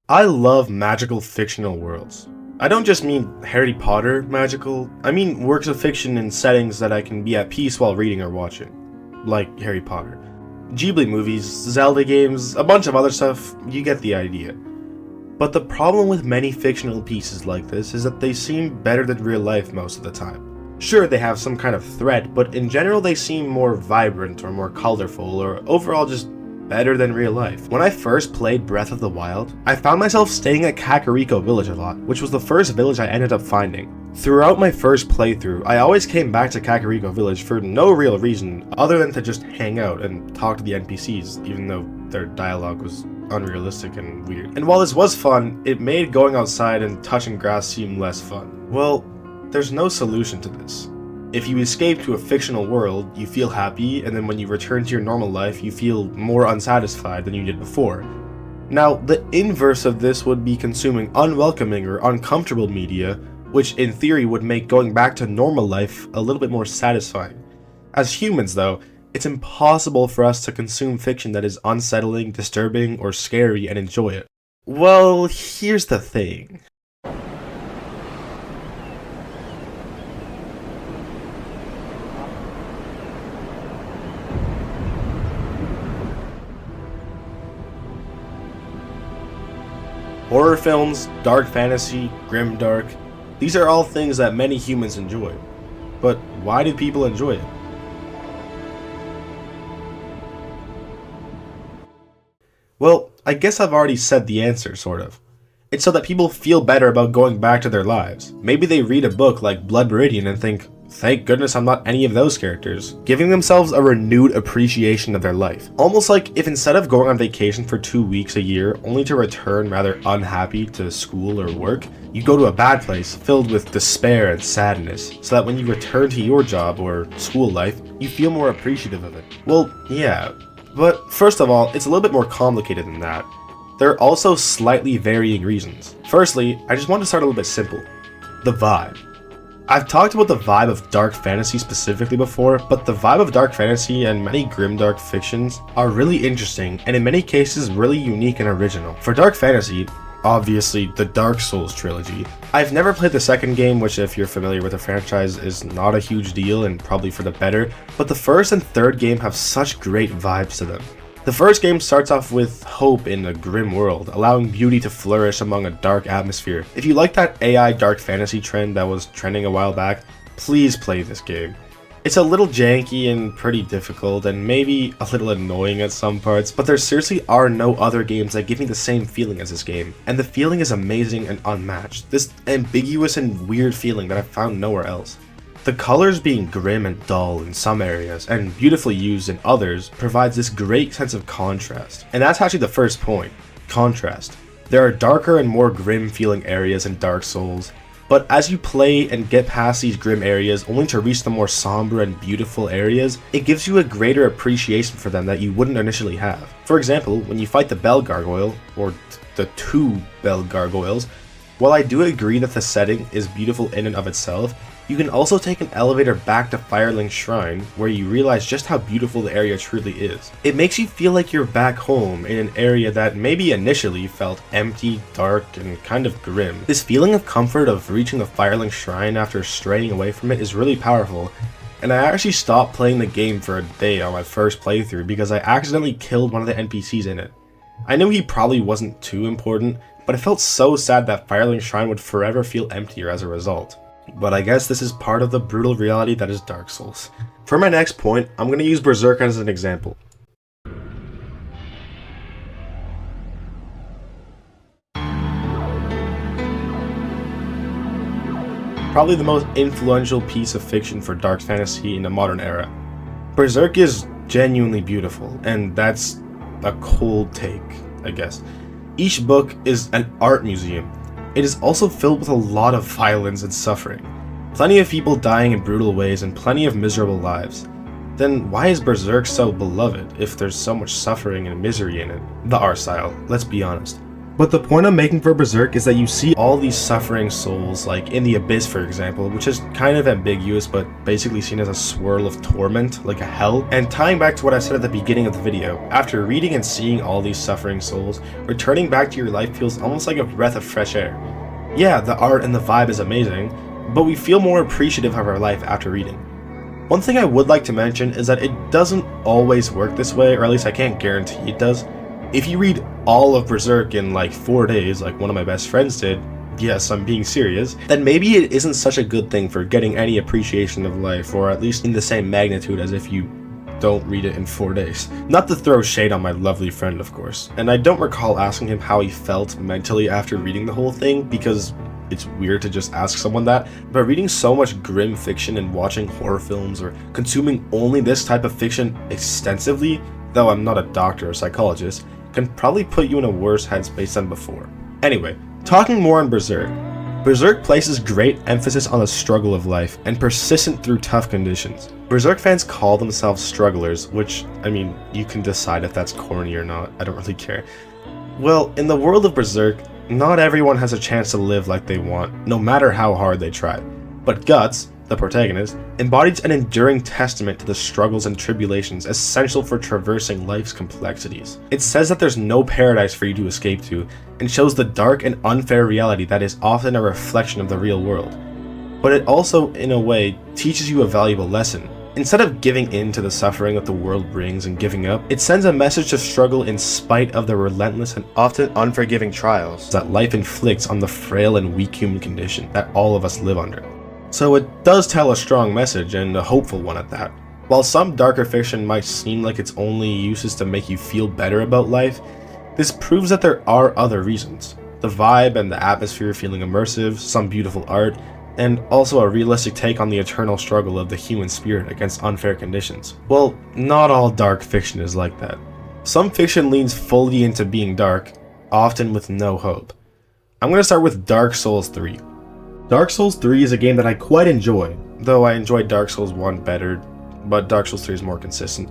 I love magical fictional worlds. I don't just mean Harry Potter magical, I mean works of fiction in settings that I can be at peace while reading or watching. Like Harry Potter. Ghibli movies, Zelda games, a bunch of other stuff, you get the idea. But the problem with many fictional pieces like this is that they seem better than real life most of the time. Sure, they have some kind of threat, but in general they seem more vibrant or more colorful or overall just better than real life. When I first played Breath of the Wild, I found myself staying at Kakariko Village a lot, which was the first village I ended up finding. Throughout my first playthrough, I always came back to Kakariko Village for no real reason other than to just hang out and talk to the NPCs, even though their dialogue was unrealistic and weird. And while this was fun, it made going outside and touching grass seem less fun. Well, there's no solution to this. If you escape to a fictional world, you feel happy, and then when you return to your normal life, you feel more unsatisfied than you did before. Now, the inverse of this would be consuming unwelcoming or uncomfortable media, which in theory would make going back to normal life a little bit more satisfying. As humans, though, it's impossible for us to consume fiction that is unsettling, disturbing, or scary and enjoy it. Well, here's the thing. Horror films, dark fantasy, grimdark, these are all things that many humans enjoy. But why do people enjoy it? Well, I guess I've already said the answer, sort of. It's so that people feel better about going back to their lives. Maybe they read a book like Blood Meridian and think, thank goodness I'm not any of those characters, giving themselves a renewed appreciation of their life. Almost like if instead of going on vacation for 2 weeks a year, only to return rather unhappy to school or work, you go to a bad place filled with despair and sadness, so that when you return to your job or school life, you feel more appreciative of it. Well, yeah, but first of all, it's a little bit more complicated than that. There are also slightly varying reasons. Firstly, I just want to start a little bit simple. The vibe. I've talked about the vibe of dark fantasy specifically before, but the vibe of dark fantasy and many grimdark fictions are really interesting and in many cases really unique and original. For dark fantasy, obviously the Dark Souls trilogy. I've never played the second game, which if you're familiar with the franchise is not a huge deal and probably for the better, but the first and third game have such great vibes to them. The first game starts off with hope in a grim world, allowing beauty to flourish among a dark atmosphere. If you like that AI dark fantasy trend that was trending a while back, please play this game. It's a little janky and pretty difficult and maybe a little annoying at some parts, but there seriously are no other games that give me the same feeling as this game, and the feeling is amazing and unmatched. This ambiguous and weird feeling that I've found nowhere else. The colors being grim and dull in some areas and beautifully used in others provides this great sense of contrast. And that's actually the first point, contrast. There are darker and more grim feeling areas in Dark Souls, but as you play and get past these grim areas only to reach the more somber and beautiful areas, it gives you a greater appreciation for them that you wouldn't initially have. For example, when you fight the Bell Gargoyle, or the two Bell Gargoyles, while I do agree that the setting is beautiful in and of itself, you can also take an elevator back to Firelink Shrine, where you realize just how beautiful the area truly is. It makes you feel like you're back home in an area that maybe initially felt empty, dark, and kind of grim. This feeling of comfort of reaching the Firelink Shrine after straying away from it is really powerful, and I actually stopped playing the game for a day on my first playthrough because I accidentally killed one of the NPCs in it. I knew he probably wasn't too important, but it felt so sad that Firelink Shrine would forever feel emptier as a result. But I guess this is part of the brutal reality that is Dark Souls. For my next point, I'm going to use Berserk as an example. Probably the most influential piece of fiction for dark fantasy in the modern era. Berserk is genuinely beautiful, and that's a cold take, I guess. Each book is an art museum. It is also filled with a lot of violence and suffering. Plenty of people dying in brutal ways and plenty of miserable lives. Then why is Berserk so beloved if there's so much suffering and misery in it? The art style, let's be honest. But the point I'm making for Berserk is that you see all these suffering souls, like in the Abyss for example, which is kind of ambiguous but basically seen as a swirl of torment, like a hell. And tying back to what I said at the beginning of the video, after reading and seeing all these suffering souls, returning back to your life feels almost like a breath of fresh air. Yeah, the art and the vibe is amazing, but we feel more appreciative of our life after reading. One thing I would like to mention is that it doesn't always work this way, or at least I can't guarantee it does. If you read all of Berserk in like 4 days, like one of my best friends did, yes, I'm being serious, then maybe it isn't such a good thing for getting any appreciation of life, or at least in the same magnitude as if you don't read it in 4 days. Not to throw shade on my lovely friend, of course, and I don't recall asking him how he felt mentally after reading the whole thing, because it's weird to just ask someone that, but reading so much grim fiction and watching horror films or consuming only this type of fiction extensively, though I'm not a doctor or psychologist, can probably put you in a worse headspace than before. Anyway, talking more on Berserk. Berserk places great emphasis on the struggle of life and persistent through tough conditions. Berserk fans call themselves strugglers, which, I mean, you can decide if that's corny or not, I don't really care. Well, in the world of Berserk, not everyone has a chance to live like they want, no matter how hard they try. But Guts, the protagonist, embodies an enduring testament to the struggles and tribulations essential for traversing life's complexities. It says that there's no paradise for you to escape to, and shows the dark and unfair reality that is often a reflection of the real world. But it also, in a way, teaches you a valuable lesson. Instead of giving in to the suffering that the world brings and giving up, it sends a message to struggle in spite of the relentless and often unforgiving trials that life inflicts on the frail and weak human condition that all of us live under. So it does tell a strong message, and a hopeful one at that. While some darker fiction might seem like its only use is to make you feel better about life, this proves that there are other reasons. The vibe and the atmosphere feeling immersive, some beautiful art, and also a realistic take on the eternal struggle of the human spirit against unfair conditions. Well, not all dark fiction is like that. Some fiction leans fully into being dark, often with no hope. I'm going to start with Dark Souls 3. Dark Souls 3 is a game that I quite enjoy, though I enjoyed Dark Souls 1 better, but Dark Souls 3 is more consistent.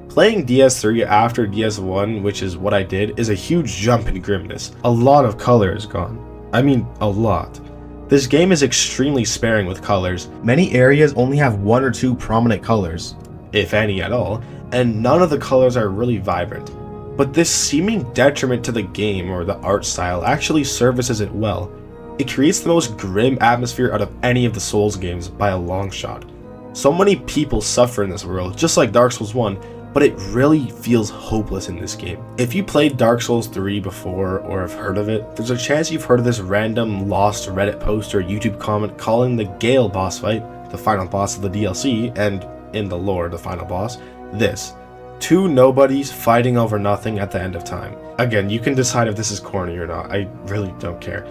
Playing DS3 after DS1, which is what I did, is a huge jump in grimness. A lot of color is gone. I mean, a lot. This game is extremely sparing with colors. Many areas only have 1 or 2 prominent colors, if any at all, and none of the colors are really vibrant. But this seeming detriment to the game or the art style actually services it well. It creates the most grim atmosphere out of any of the Souls games by a long shot. So many people suffer in this world, just like Dark Souls 1, but it really feels hopeless in this game. If you played Dark Souls 3 before or have heard of it, there's a chance you've heard of this random lost Reddit post or YouTube comment calling the Gale boss fight, the final boss of the DLC, and in the lore, the final boss, this: 2 nobodies fighting over nothing at the end of time. Again, you can decide if this is corny or not, I really don't care.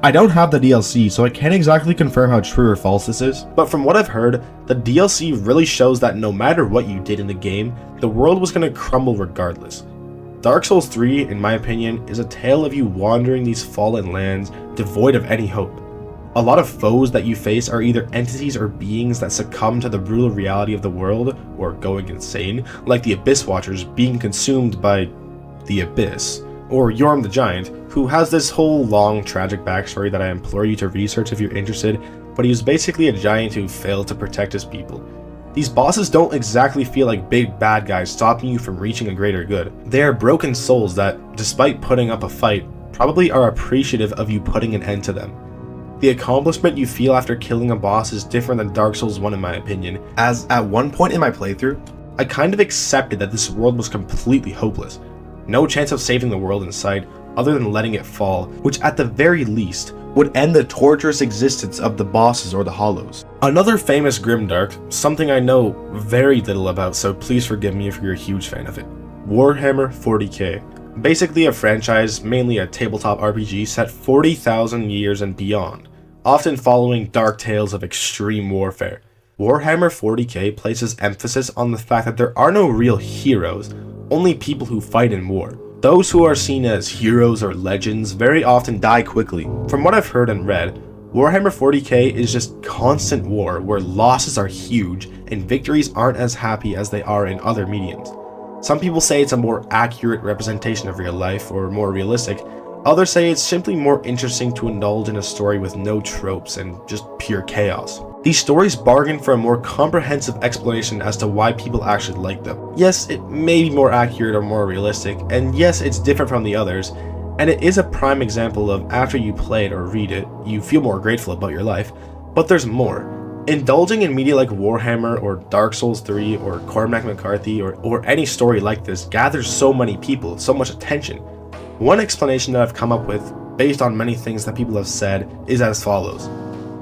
I don't have the DLC, so I can't exactly confirm how true or false this is, but from what I've heard, the DLC really shows that no matter what you did in the game, the world was going to crumble regardless. Dark Souls 3, in my opinion, is a tale of you wandering these fallen lands devoid of any hope. A lot of foes that you face are either entities or beings that succumb to the brutal reality of the world, or going insane, like the Abyss Watchers being consumed by the Abyss, or Yorm the Giant, who has this whole long tragic backstory that I implore you to research if you're interested, but he was basically a giant who failed to protect his people. These bosses don't exactly feel like big bad guys stopping you from reaching a greater good. They are broken souls that, despite putting up a fight, probably are appreciative of you putting an end to them. The accomplishment you feel after killing a boss is different than Dark Souls 1 in my opinion, as at one point in my playthrough, I kind of accepted that this world was completely hopeless. No chance of saving the world in sight, other than letting it fall, which at the very least would end the torturous existence of the bosses or the hollows. Another famous grimdark, something I know very little about, so please forgive me if you're a huge fan of it. Warhammer 40k. Basically a franchise, mainly a tabletop RPG set 40,000 years and beyond, often following dark tales of extreme warfare. Warhammer 40k places emphasis on the fact that there are no real heroes, only people who fight in war. Those who are seen as heroes or legends very often die quickly. From what I've heard and read, Warhammer 40k is just constant war where losses are huge and victories aren't as happy as they are in other mediums. Some people say it's a more accurate representation of real life or more realistic, Others say it's simply more interesting to indulge in a story with no tropes and just pure chaos. These stories bargain for a more comprehensive explanation as to why people actually like them. Yes, it may be more accurate or more realistic, and yes, it's different from the others, and it is a prime example of after you play it or read it, you feel more grateful about your life, but there's more. Indulging in media like Warhammer or Dark Souls 3 or Cormac McCarthy or any story like this gathers so many people, so much attention. One explanation that I've come up with, based on many things that people have said, is as follows.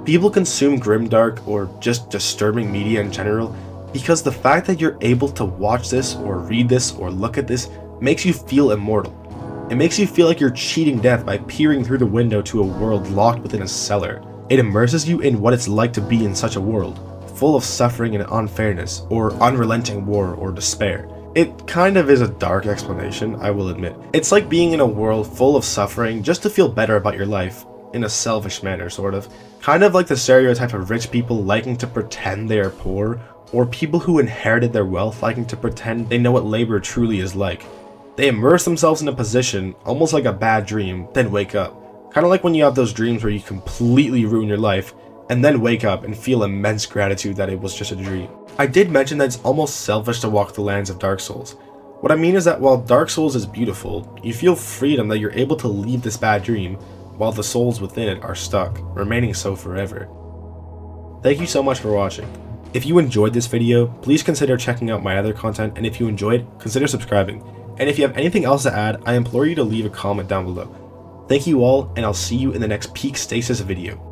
People consume grimdark or just disturbing media in general because the fact that you're able to watch this or read this or look at this makes you feel immortal. It makes you feel like you're cheating death by peering through the window to a world locked within a cellar. It immerses you in what it's like to be in such a world, full of suffering and unfairness, or unrelenting war or despair. It kind of is a dark explanation, I will admit. It's like being in a world full of suffering just to feel better about your life, in a selfish manner, sort of. Kind of like the stereotype of rich people liking to pretend they are poor, or people who inherited their wealth liking to pretend they know what labor truly is like. They immerse themselves in a position, almost like a bad dream, then wake up. Kind of like when you have those dreams where you completely ruin your life, and then wake up and feel immense gratitude that it was just a dream. I did mention that it's almost selfish to walk the lands of Dark Souls. What I mean is that while Dark Souls is beautiful, you feel freedom that you're able to leave this bad dream, while the souls within it are stuck, remaining so forever. Thank you so much for watching. If you enjoyed this video, please consider checking out my other content, and if you enjoyed, consider subscribing. And if you have anything else to add, I implore you to leave a comment down below. Thank you all, and I'll see you in the next peak stasis video.